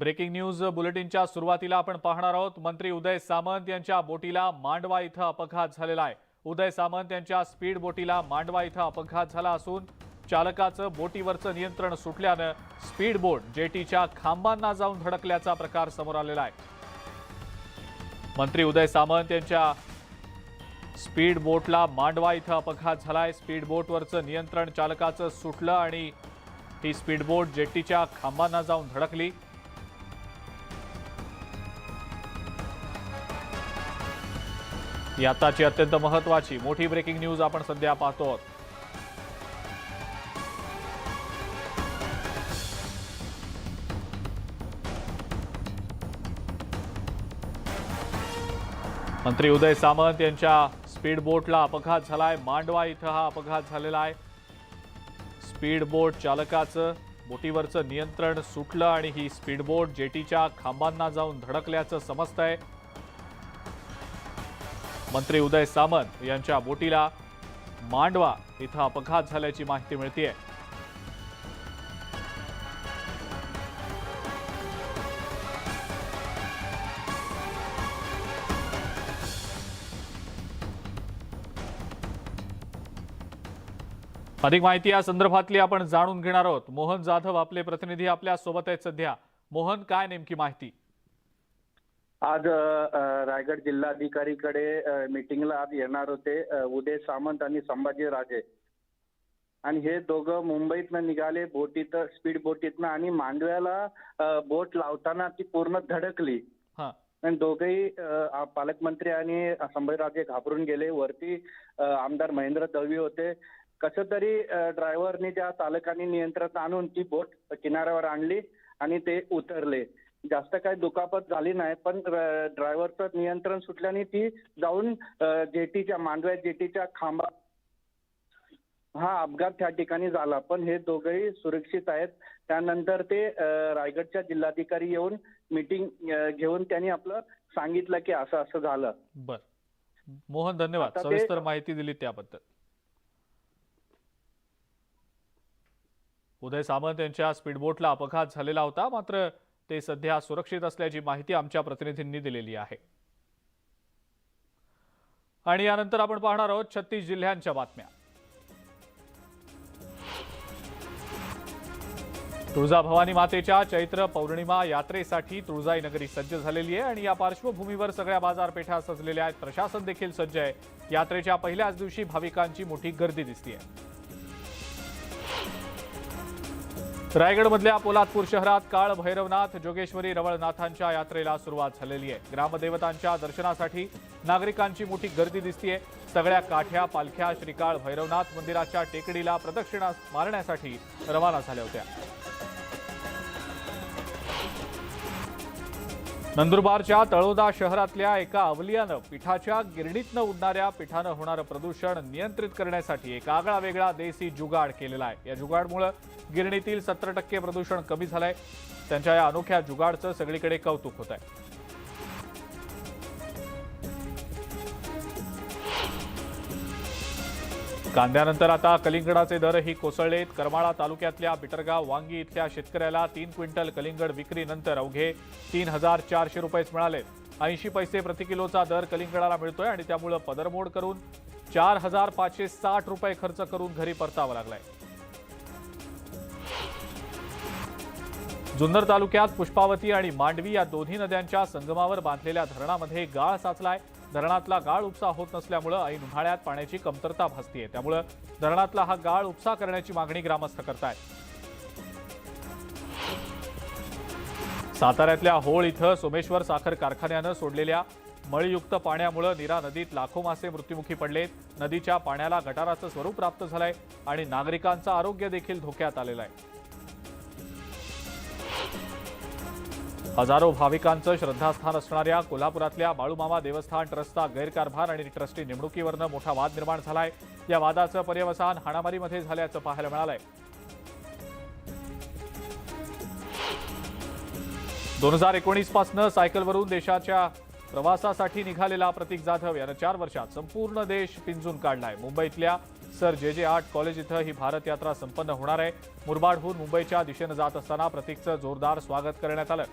Breaking news बुलेटिनच्या सुरुवातीला आपण पाहणार आहोत मंत्री उदय सामंत यांच्या बोटीला मांडवा इथं अपघात झालेला आहे। उदय सामंत यांच्या स्पीड बोटीला मांडवा इथं अपघात झाला असून चालकाचं बोटीवरचं नियंत्रण सुटल्यानं स्पीड बोट जेटीच्या खांबांना जाऊन धडकल्याचा प्रकार समोर आलेला आहे। मंत्री उदय सामंत यांच्या स्पीड बोटला मांडवा इथं अपघात झालाय। स्पीड बोटवरचं नियंत्रण चालकाचं सुटलं आणि ही स्पीड बोट जेटीच्या खांबांना जाऊन धडकली। ही आताची अत्यंत महत्त्वाची मोठी ब्रेकिंग न्यूज आपण सध्या पाहतो आहोत। मंत्री उदय सामंत यांच्या स्पीड बोटला अपघात झालाय। मांडवा इथं हा अपघात झालेला आहे। स्पीड बोट चालकाचं बोटीवरचं नियंत्रण सुटलं आणि ही स्पीड बोट जेटीच्या खांबांना जाऊन धडकल्याचं समजतंय। मंत्री उदय सामंत यांच्या बोटीला मांडवा इथं अपघात झाल्याची माहिती मिळतेय। अधिक माहिती या संदर्भातली आपण जाणून घेणार आहोत। मोहन जाधव आपले प्रतिनिधी आपल्या सोबत आहेत सध्या। मोहन, काय नेमकी माहिती? आज रायगड जिल्हाधिकारीकडे मीटिंगला आज येणार होते उदय सामंत आणि संभाजी राजे, आणि हे दोघं मुंबईतनं निघाले बोटीत, स्पीड बोटीतनं, आणि मांडव्याला बोट लावताना ती पूर्ण धडकली आणि दोघेही पालकमंत्री आणि संभाजी राजे घाबरून गेले। वरती आमदार महेंद्र दळवी होते। कसं तरी ड्रायव्हरने, त्या चालकाने नियंत्रण आणून ती बोट किनाऱ्यावर आणली आणि ते उतरले। जास्त काही दुखापत झाली नाही, पण ड्रायव्हरचं नियंत्रण सुटल्याने ती जाऊन जेटीच्या, मांडव्या जेटीच्या खांबा, हा अपघात त्या ठिकाणी झाला। पण हे दोघेही सुरक्षित आहेत। त्यानंतर ते रायगडच्या जिल्हाधिकारी येऊन मीटिंग घेऊन त्यांनी आपलं सांगितलं की असं असं झालं। बर मोहन, धन्यवाद सविस्तर माहिती दिली त्याबद्दल। उदय सामंत यांच्या स्पीडबोटला अपघात झालेला होता, मात्र ते सध्या सुरक्षित असल्याची माहिती आमच्या प्रतिनिधींनी दिलेली आहे। आणि यानंतर आपण पाहणार आहोत 36 जिल्ह्यांच्या बातम्या। तुळजाभवानी मातेच्या चैत्र पौर्णिमा यात्रेसाठी तुळजाई नगरी सज्ज झालेली आहे आणि या पार्श्वभूमीवर सगळ्या बाजारपेठा सजलेल्या आहेत। प्रशासन देखील सज्ज आहे। यात्रेच्या पहिल्याच दिवशी भाविकांची मोठी गर्दी दिसते आहे। रायगडमधल्या पोलादपूर शहरात काळ भैरवनाथ, जोगेश्वरी, रवळनाथांच्या यात्रेला सुरुवात झालेली आहे। ग्रामदेवतांच्या दर्शनासाठी नागरिकांची मोठी गर्दी दिसतेय। सगळ्या काठ्या पालख्या श्री काळ भैरवनाथ मंदिराच्या टेकडीला प्रदक्षिणा मारण्यासाठी रवाना झाल्या होत्या। नंदुरबारच्या तळोदा शहरातल्या एका अवलियानं पीठाच्या गिरणीतनं उडणाऱ्या पिठानं होणारं प्रदूषण नियंत्रित करण्यासाठी एक आगळा वेगळा देसी जुगाड केलेला आहे। या जुगाडमुळे गिरणीतील 70% प्रदूषण कमी झालंय। त्यांच्या या अनोख्या जुगाडचं सगळीकडे कौतुक होत आहे। कांद्यानंतर आता कलिंगडाचे दरही कोसळलेत। करमाळा तालुक्यातल्या बिटरगाव वांगी इथल्या शेतकऱ्याला 3 क्विंटल कलिंगड विक्रीनंतर अवघे 3400 रुपयेच मिळाले। 80 पैसे प्रति किलोचा दर कलिंगडाला मिळतोय आणि त्यामुळे पदरमोड करून 4560 रुपये खर्च करून घरी परतावं लागलाय। जुन्नर तालुक्यात पुष्पावती आणि मांडवी या दोन्ही नद्यांच्या संगमावर बांधलेल्या धरणामध्ये गाळ साचलाय। धरणातला गाळ उपसा होत नसल्यामुळे ऐन उन्हाळ्यात पाण्याची कमतरता भासतीये। त्यामुळे धरणातला हा गाळ उपसा करण्याची मागणी ग्रामस्थ करतायत। साताऱ्यातल्या होळ इथं सोमेश्वर साखर कारखान्यानं सोडलेल्या मळयुक्त पाण्यामुळे नीरा नदीत लाखो मासे मृत्युमुखी पडलेत। नदीच्या पाण्याला गटाराचं स्वरूप प्राप्त झालंय आणि नागरिकांचं आरोग्य देखील धोक्यात आलेलं आहे। हजारो भाविकांचं श्रद्धास्थान असणाऱ्या कोल्हापुरातल्या बाळूमामा देवस्थान ट्रस्टचा गैरकारभार आणि ट्रस्टी नेमणुकीवरनं मोठा वाद निर्माण झालाय। या वादाचं पर्यवसान हाणामारीमध्ये झाल्याचं पाहायला मिळालंय। 2019 पासून सायकलवरून देशाच्या प्रवासासाठी निघालेला प्रतीक जाधव यानं 4 वर्षात संपूर्ण देश पिंजून काढलाय। मुंबईतल्या सर जे आर्ट कॉलेज इथं ही भारत यात्रा संपन्न होणार आहे। मुरबाडहून मुंबईच्या दिशेने जात असताना प्रतीकचं जोरदार स्वागत करण्यात आलं।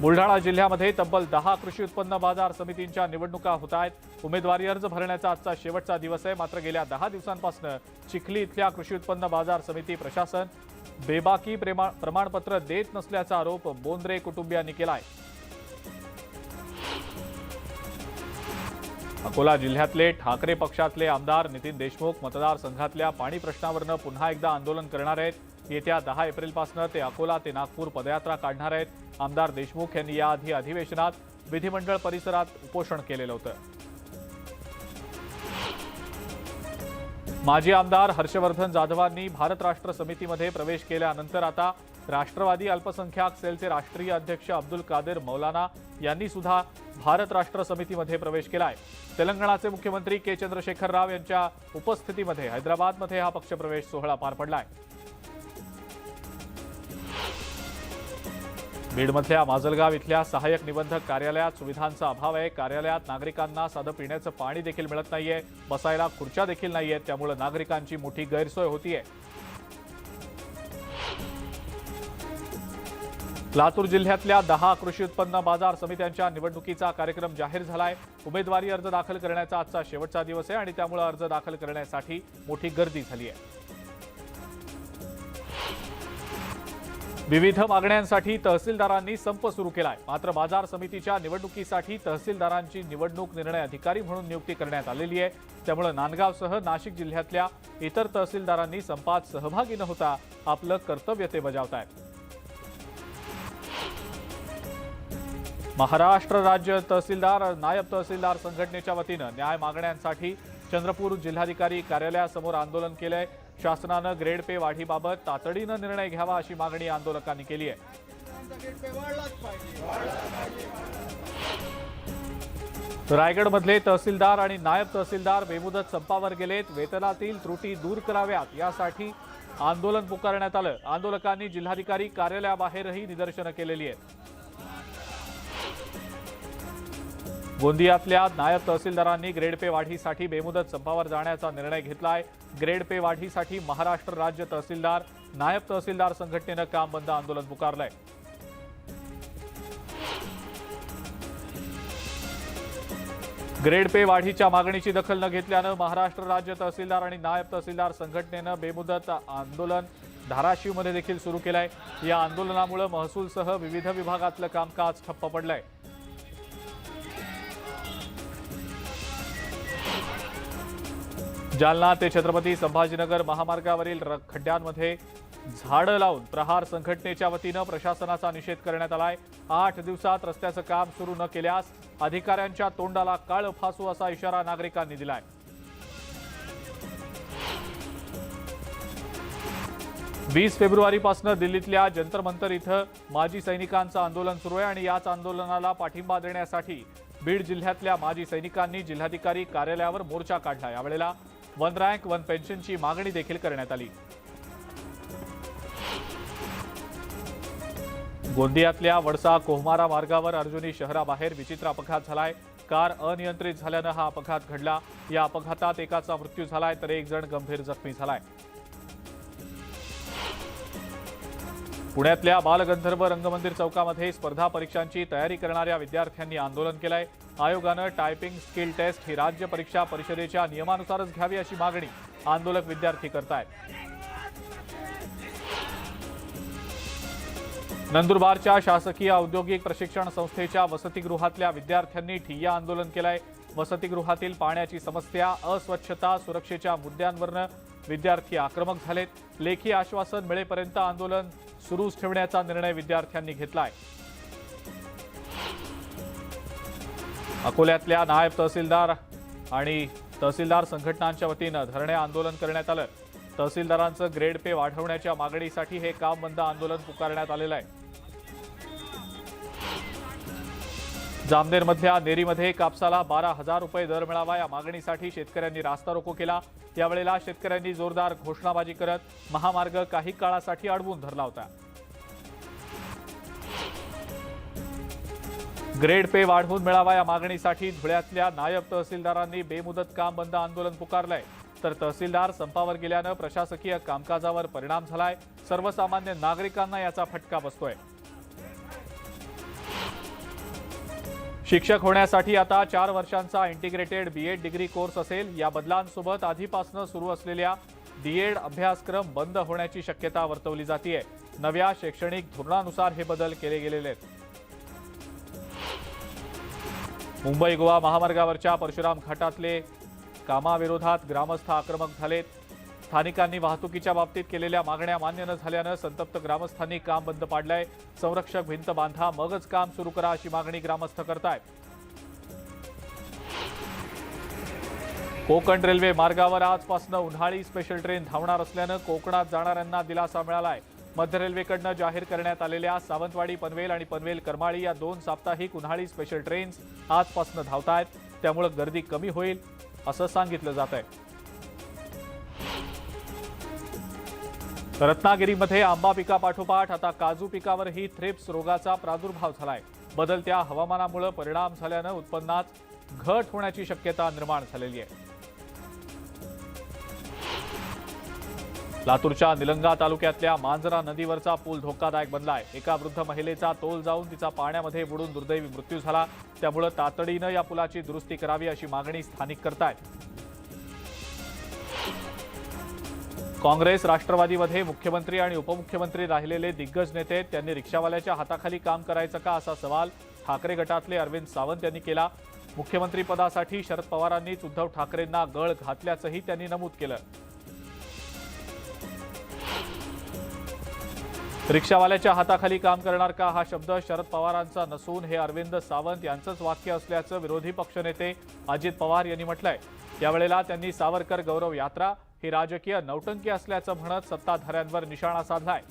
बुलढाणा जिल्ह्यामध्ये तब्बल 10 कृषी उत्पन्न बाजार समितींच्या निवडणुका होत आहेत। उमेदवारी अर्ज भरण्याचा आजचा शेवटचा दिवस आहे। मात्र गेल्या 10 दिवसांपासून चिखली इथल्या कृषी उत्पन्न बाजार समिती प्रशासन बेबाकी प्रमाणपत्र देत नसल्याचा आरोप बोंद्रे कुटुंबियांनी केलाय। अकोला जिल्ह्यातले ठाकरे पक्षातले आमदार नितीन देशमुख मतदारसंघातल्या पाणी प्रश्नावरनं पुन्हा एकदा आंदोलन करणार आहेत। येत्या 10 एप्रिलपासून ते अकोला ते नागपूर पदयात्रा काढणार आहेत। आमदार देशमुख यांनी याआधी अधिवेशनात विधिमंडळ परिसरात उपोषण केलेलं होतं। माजी आमदार हर्षवर्धन जाधवांनी भारत राष्ट्र समितीमध्ये प्रवेश केल्यानंतर आता राष्ट्रवादी अल्पसंख्याक सेलचे राष्ट्रीय अध्यक्ष अब्दुल कादर मौलाना यांनी सुद्धा भारत राष्ट्र समितीमध्ये प्रवेश केलाय। तेलंगणाचे मुख्यमंत्री के चंद्रशेखर राव यांच्या उपस्थितीमध्ये हैदराबादमध्ये हा पक्षप्रवेश सोहळा पार पडलाय। बीडमधल्या माजलगाव इथल्या सहाय्यक निबंधक कार्यालयात सुविधांचा अभाव आहे। कार्यालयात नागरिकांना साधं पिण्याचं पाणी देखील मिळत नाहीये, बसायला खुर्च्या देखील नाहीयेत, त्यामुळे नागरिकांची मोठी गैरसोय होतीये। लातूर जिल्ह्यातल्या 10 कृषी उत्पन्न बाजार समित्यांच्या निवडणुकीचा कार्यक्रम जाहीर झालाय। उमेदवारी अर्ज दाखल करण्याचा आजचा शेवटचा दिवस आहे आणि त्यामुळे अर्ज दाखल करण्यासाठी मोठी गर्दी झाली आहे। विविध मागण्यांसाठी तहसीलदारांनी संप सुरू केलाय। मात्र बाजार समितीच्या निवडणुकीसाठी तहसीलदारांची निवडणूक निर्णय अधिकारी म्हणून नियुक्ती करण्यात आलेली आहे। त्यामुळे नांदगावसह नाशिक जिल्ह्यातल्या इतर तहसीलदारांनी संपात सहभागी न होता आपलं कर्तव्य ते बजावतायत। महाराष्ट्र राज्य तहसीलदार नायब तहसीलदार संघटनेच्या वतीनं न्याय मागण्यांसाठी चंद्रपूर जिल्हाधिकारी कार्यालयासमोर आंदोलन केलंय। शासनानं ग्रेड पे वाढीबाबत तातडीनं निर्णय घ्यावा अशी मागणी आंदोलकांनी केली आहे। रायगडमधले तहसीलदार आणि नायब तहसीलदार बेमुदत संपावर गेलेत। वेतनातील त्रुटी दूर कराव्यात यासाठी आंदोलन पुकारण्यात आलं। आंदोलकांनी जिल्हाधिकारी कार्यालयाबाहेरही निदर्शनं केलेली आहेत। गोंदियातल्या नायब तहसीलदारांनी ग्रेड पे वाढीसाठी बेमुदत संपावर जाण्याचा निर्णय घेतलाय। ग्रेड पे वाढीसाठी महाराष्ट्र राज्य तहसीलदार नायब तहसीलदार संघटनेनं काम बंद आंदोलन पुकारलंय। ग्रेड पे वाढीच्या मागणीची दखल न घेतल्यानं महाराष्ट्र राज्य तहसीलदार आणि नायब तहसीलदार संघटनेनं बेमुदत आंदोलन धाराशिवमध्ये देखील सुरू केलंय। या आंदोलनामुळे महसूलसह विविध विभागातलं कामकाज ठप्प पडलंय। जालना ते छत्रपती संभाजीनगर महामार्गावरील खड्ड्यांमध्ये झाडं लावून प्रहार संघटनेच्या वतीनं प्रशासनाचा निषेध करण्यात आलाय। 8 दिवसात रस्त्याचं काम सुरू न केल्यास अधिकाऱ्यांच्या तोंडाला काळं फासू असा इशारा नागरिकांनी दिलाय। वीस फेब्रुवारीपासून दिल्लीतल्या जंतर मंतर इथं माजी सैनिकांचं आंदोलन सुरू आहे आणि याच आंदोलनाला पाठिंबा देण्यासाठी बीड जिल्ह्यातल्या माजी सैनिकांनी जिल्हाधिकारी कार्यालयावर मोर्चा काढला। यावेळेला वन रँक वन पेन्शनची मागणी देखील करण्यात आली। गोंदियातल्या वडसा कोहमारा मार्गावर अर्जुनी शहराबाहेर विचित्र अपघात झालाय। कार अनियंत्रित झाल्यानं हा अपघात घडला। या अपघातात एकाचा मृत्यू झालाय तर एक जण गंभीर जखमी झालाय। पुण्यातल्या बालगंधर्व रंगमंदिर चौकामध्ये स्पर्धा परीक्षांची तयारी करणाऱ्या विद्यार्थ्यांनी आंदोलन केलंय। आयोगानं टायपिंग स्किल टेस्ट ही राज्य परीक्षा परिषदेच्या नियमानुसारच घ्यावी अशी मागणी आंदोलक विद्यार्थी करतायत। नंदुरबारच्या शासकीय औद्योगिक प्रशिक्षण संस्थेच्या वसतिगृहातल्या विद्यार्थ्यांनी ठिय्या आंदोलन केलंय। वसतिगृहातील पाण्याची समस्या, अस्वच्छता, सुरक्षेच्या मुद्द्यांवरनं विद्यार्थी आक्रमक झालेत। लेखी आश्वासन मिळेपर्यंत आंदोलन सुरूच ठेवण्याचा निर्णय विद्यार्थ्यांनी घेतलाय। अकोल्यातल्या नायब तहसीलदार आणि तहसीलदार संघटनांच्या वतीनं धरणे आंदोलन करण्यात आलं। तहसीलदारांचं ग्रेड पे वाढवण्याच्या मागणीसाठी हे काम बंद आंदोलन पुकारण्यात आलेलं आहे। जामनेरमधल्या नेरीमध्ये कापसाला 12,000 रुपये दर मिळावा या मागणीसाठी शेतकऱ्यांनी रास्ता रोको केला। यावेळेला शेतकऱ्यांनी जोरदार घोषणाबाजी करत महामार्ग काही काळासाठी अडवून धरला होता। ग्रेड पे वाढवून मिळावा या मागणीसाठी धुळ्यातल्या नायब तहसीलदारांनी बेमुदत काम बंद आंदोलन पुकारलंय, तर तहसीलदार संपावर गेल्यानं प्रशासकीय कामकाजावर परिणाम झालाय. सर्वसामान्य नागरिकांना याचा फटका बसतोय. शिक्षक होण्यासाठी आता 4 वर्षांचा इंटिग्रेटेड बीएड डिग्री कोर्स असेल. या बदलांसोबत आधीपासून सुरू असलेल्या डीएड अभ्यासक्रम बंद होण्याची शक्यता वर्तवली जाते. नव्या शैक्षणिक धोरणानुसार हे बदल केले गेलेले आहेत. मुंबई गोवा महामार्गावरच्या परशुराम घाटातले कामाविरोधात ग्रामस्थ आक्रमक झालेत. स्थानिकांनी वाहतुकीच्या बाबतीत केलेल्या मागण्या मान्य न झाल्यानं संतप्त ग्रामस्थांनी काम बंद पाडलंय. संरक्षक भिंत बांधा मगच काम सुरू करा अशी मागणी ग्रामस्थ करतायत. कोकण रेल्वे मार्गावर आजपासून उन्हाळी स्पेशल ट्रेन धावणार असल्यानं कोकणात जाणाऱ्यांना दिलासा मिळालाय. मध्य रेल्वेकडनं जाहीर करण्यात आलेल्या सावंतवाडी पनवेल आणि पनवेल करमाळी या 2 साप्ताहिक उन्हाळी स्पेशल ट्रेन्स आजपासून धावतायत. त्यामुळे गर्दी कमी होईल असं सांगितलं जात आहे. रत्नागिरीमध्ये आंबा पिकापाठोपाठ आता काजू पिकावरही थ्रिप्स रोगाचा प्रादुर्भाव झालाय. बदलत्या हवामानामुळे परिणाम झाल्यानं उत्पन्नात घट होण्याची शक्यता निर्माण झालेली आहे. लातूरच्या निलंगा तालुक्यातल्या मांजरा नदीवरचा पूल धोकादायक बनलाय. एका वृद्ध महिलेचा तोल जाऊन तिचा पाण्यामध्ये बुडून दुर्दैवी मृत्यू झाला. त्यामुळे तातडीनं या पुलाची दुरुस्ती करावी अशी मागणी स्थानिक करतायत. काँग्रेस राष्ट्रवादीमध्ये मुख्यमंत्री आणि उपमुख्यमंत्री राहिलेले दिग्गज नेते त्यांनी रिक्षावाल्याच्या हाताखाली काम करायचं का असा सवाल ठाकरे गटातले अरविंद सावंत यांनी केला. मुख्यमंत्रीपदासाठी शरद पवारांनीच उद्धव ठाकरेंना गळ घातल्याचंही त्यांनी नमूद केलं. रिक्षावाल्याच्या हाताखाली काम करणार का हा शब्द शरद पवारांचा नसून हे अरविंद सावंत यांचंच वाक्य असल्याचं विरोधी पक्षनेते अजित पवार यांनी म्हटलंय. यावेळेला त्यांनी सावरकर गौरव यात्रा ही राजकीय नौटंकी असल्याचं म्हणत सत्ताधाऱ्यांवर निशाणा साधलाय.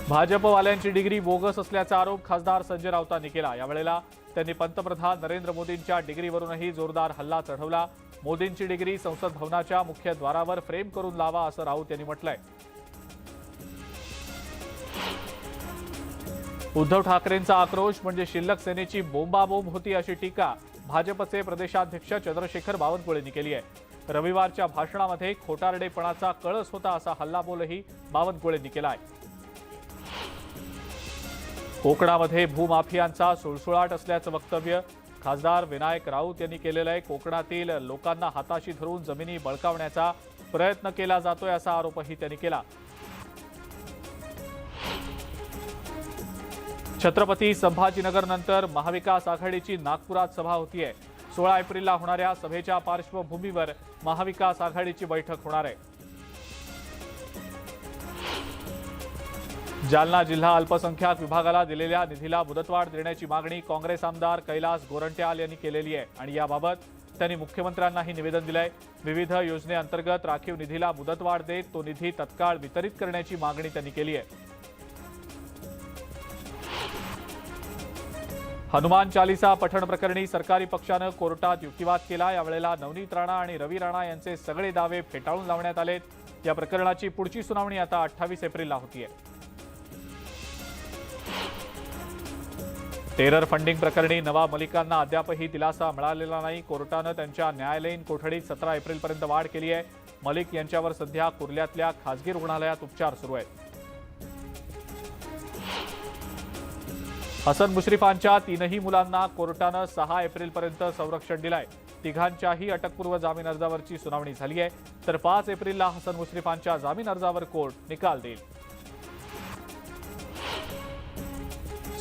भाजपवाल्यांची डिग्री बोगस असल्याचा आरोप खासदार संजय राऊतांनी केला. यावेळेला त्यांनी पंतप्रधान नरेंद्र मोदींच्या डिग्रीवरूनही जोरदार हल्ला चढवला. मोदींची डिग्री संसद भवनाच्या मुख्य द्वारावर फ्रेम करून लावा असं राऊत यांनी म्हटलंय. उद्धव ठाकरेंचा आक्रोश म्हणजे शिल्लक सेनेची बोंबाबोंब होती अशी टीका भाजपचे प्रदेशाध्यक्ष चंद्रशेखर बावनकुळेंनी केली आहे. रविवारच्या भाषणामध्ये खोटारडेपणाचा कळस होता असा हल्लाबोलही बावनकुळेंनी केलाय. कोकणामध्ये भूमाफियांचा सुळसुळाट असल्याचं वक्तव्य खासदार विनायक राऊत यांनी केलेलं आहे. कोकणातील लोकांना हाताशी धरून जमिनी बळकावण्याचा प्रयत्न केला जातोय असा आरोपही त्यांनी केला. छत्रपती संभाजीनगरनंतर महाविकास आघाडीची नागपुरात सभा होतीये. 16 एप्रिलला होणाऱ्या सभेच्या पार्श्वभूमीवर महाविकास आघाडीची बैठक होणार आहे. जालना जिल्हा अल्पसंख्याक विभागाला दिलेल्या निधीला मुदतवाढ देण्याची मागणी काँग्रेस आमदार कैलास गोरंट्याल यांनी केलेली आहे आणि याबाबत त्यांनी मुख्यमंत्र्यांनाही निवेदन दिलंय. विविध योजनेअंतर्गत राखीव निधीला मुदतवाढ देत तो निधी तत्काळ वितरित करण्याची मागणी त्यांनी केली आहे. हनुमान चालीसा पठण प्रकरणी सरकारी पक्षानं कोर्टात युक्तिवाद केला. यावेळेला नवनीत राणा आणि रवी राणा यांचे सगळे दावे फेटाळून लावण्यात आलेत. या प्रकरणाची पुढची सुनावणी आता 28 एप्रिलला होतीये. टेरर फंडिंग प्रकरणी नवाब मलिकांना अद्यापही दिलासा मिळालेला नाही. कोर्टानं त्यांच्या न्यायालयीन कोठडीत 17 एप्रिलपर्यंत वाढ केली आहे. मलिक यांच्यावर सध्या कुर्ल्यातल्या खासगी रुग्णालयात उपचार सुरू आहेत. हसन मुश्रीफांच्या 3ही मुलांना कोर्टानं 6 एप्रिलपर्यंत संरक्षण दिलंय. तिघांच्याही अटकपूर्व जामीन अर्जावरची सुनावणी झाली आहे. तर 5 एप्रिलला हसन मुश्रीफांच्या जामीन अर्जावर कोर्ट निकाल देईल.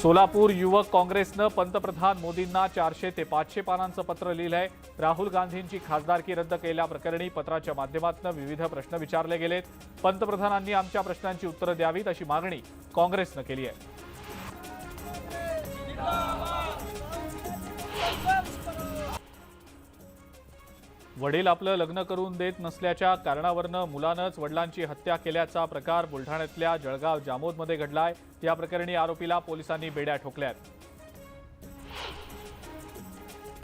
सोलापूर युवक काँग्रेसनं पंतप्रधान मोदींना 400 ते 500 पानांचं पत्र लिहिलंय. राहुल गांधींची खासदारकी रद्द केल्याप्रकरणी पत्राच्या माध्यमातून विविध प्रश्न विचारले गेलेत. पंतप्रधानांनी आमच्या प्रश्नांची उत्तरं द्यावीत अशी मागणी काँग्रेसनं केली आहे. वडील आपलं लग्न करून देत नसल्याच्या कारणावरनं मुलानंच वडिलांची हत्या केल्याचा प्रकार बुलढाण्यातल्या जळगाव जामोदमध्ये घडलाय. या प्रकरणी आरोपीला पोलिसांनी बेड्या ठोकल्यात.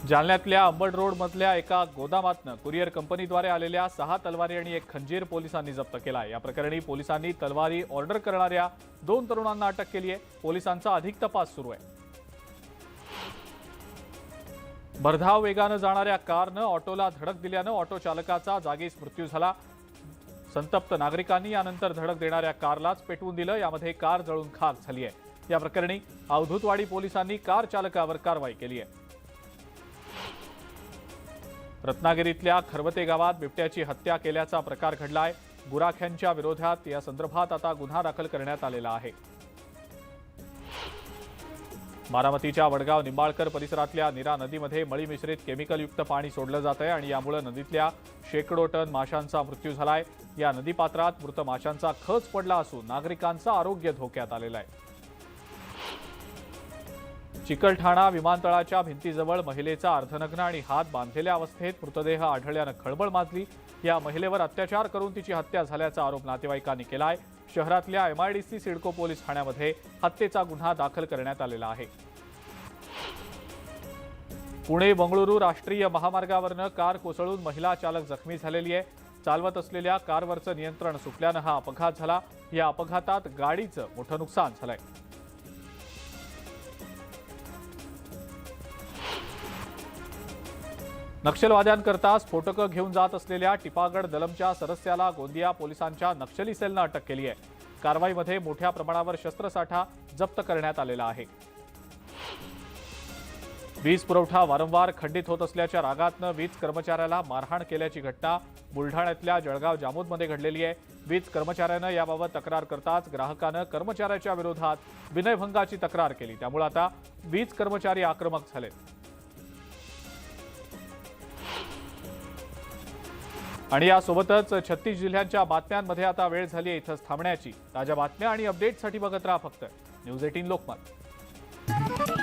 जालन्यातल्या अंबड रोड मधल्या एका गोदामातनं कुरिअर कंपनीद्वारे आलेल्या 6 तलवारी आणि एक खंजीर पोलिसांनी जप्त केला. या प्रकरणी पोलिसांनी तलवारी ऑर्डर करणाऱ्या 2 तरुणांना अटक केली आहे. पोलिसांचा अधिक तपास सुरू आहे. भरधाव वेगानं जाणाऱ्या कारनं ऑटोला धडक दिल्यानं ऑटो चालकाचा जागीच मृत्यू झाला. संतप्त नागरिकांनी यानंतर धडक देणाऱ्या कारलाच पेटवून दिलं. यामध्ये कार जळून खाक झाली आहे. या प्रकरणी अवधूतवाडी पोलिसांनी कार चालकावर कारवाई केली आहे. रत्नागिरीतल्या खरवते गावात बिबट्याची हत्या केल्याचा प्रकार घडलाय. गुराख्यांच्या विरोधात या संदर्भात आता गुन्हा दाखल करण्यात आलेला आहे. बारामतीच्या वडगाव निंबाळकर परिसरातल्या नीरा नदीमध्ये मळी मिश्रित केमिकलयुक्त पाणी सोडलं जात आहे आणि यामुळे नदीतल्या शेकडो टन माशांचा मृत्यू झालाय. या नदीपात्रात मृत माशांचा खच पडला असून नागरिकांचं आरोग्य धोक्यात आलेलं आहे. चिकलठाणा विमानतळाच्या भिंतीजवळ महिलेचा अर्धनग्न आणि हात बांधलेल्या अवस्थेत मृतदेह आढळल्यानं खळबळ माजली. या महिलेवर अत्याचार करून तिची हत्या झाल्याचा आरोप नातेवाईकांनी केलाय. शहरातल्या MIDC सिडको पोलीस ठाण्यामध्ये हत्येचा गुन्हा दाखल करण्यात आलेला आहे. पुणे बंगळुरू राष्ट्रीय महामार्गावरनं कार कोसळून महिला चालक जखमी झालेली आहे. चालवत असलेल्या कारवरचं नियंत्रण सुटल्यानं हा अपघात झाला. या अपघातात गाडीचं मोठं नुकसान झालंय. नक्षलवाद्यांकरता स्फोटकं घेऊन जात असलेल्या टिपागड दलमच्या सदस्याला गोंदिया पोलिसांच्या नक्षली सेलनं अटक केली आहे. कारवाईमध्ये मोठ्या प्रमाणावर शस्त्रसाठा जप्त करण्यात आलेला आहे. वीज पुरवठा वारंवार खंडित होत असल्याच्या रागातनं वीज कर्मचाऱ्याला मारहाण केल्याची घटना बुलढाण्यातल्या जळगाव जामोदमध्ये घडलेली आहे. वीज कर्मचाऱ्यानं याबाबत तक्रार करताच ग्राहकानं कर्मचाऱ्याच्या विरोधात विनयभंगाची तक्रार केली. त्यामुळे आता वीज कर्मचारी आक्रमक झाले. आणि यासोबतच 36 जिल्ह्यांच्या बातम्यांमध्ये आता वेळ झाली आहे इथंच थांबण्याची. ताज्या बातम्या आणि अपडेटसाठी बघत राहा फक्त न्यूज 18 लोकमत.